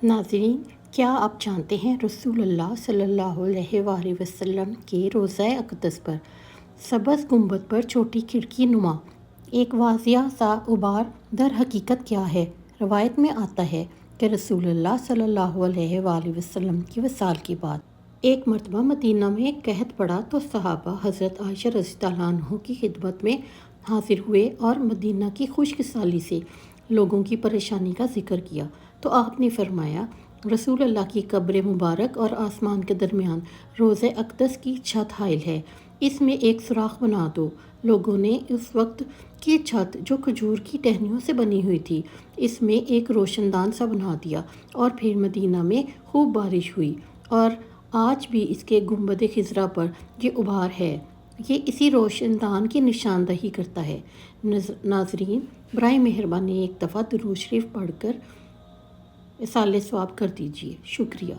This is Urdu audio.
ناظرین، کیا آپ جانتے ہیں رسول اللہ صلی اللہ علیہ وآلہ وسلم کے روضہ اقدس پر سبز گنبد پر چھوٹی کھڑکی نما ایک واضح سا غبار در حقیقت کیا ہے؟ روایت میں آتا ہے کہ رسول اللہ صلی اللہ علیہ وآلہ وسلم کی وصال کے بعد ایک مرتبہ مدینہ میں قحط پڑا تو صحابہ حضرت عائشہ رضی اللہ عنہ کی خدمت میں حاضر ہوئے اور مدینہ کی خشک سالی سے لوگوں کی پریشانی کا ذکر کیا تو آپ نے فرمایا، رسول اللہ کی قبر مبارک اور آسمان کے درمیان روضہ اقدس کی چھت حائل ہے، اس میں ایک سوراخ بنا دو۔ لوگوں نے اس وقت کی چھت جو کھجور کی ٹہنیوں سے بنی ہوئی تھی، اس میں ایک روشن دان سا بنا دیا اور پھر مدینہ میں خوب بارش ہوئی، اور آج بھی اس کے گنبد خضرا پر یہ غبار ہے۔ یہ اسی روشن دان کی نشاندہی کرتا ہے۔ ناظرین، برائے مہربانی ایک دفعہ درود شریف پڑھ کر ایصال ثواب کر دیجیے۔ شکریہ۔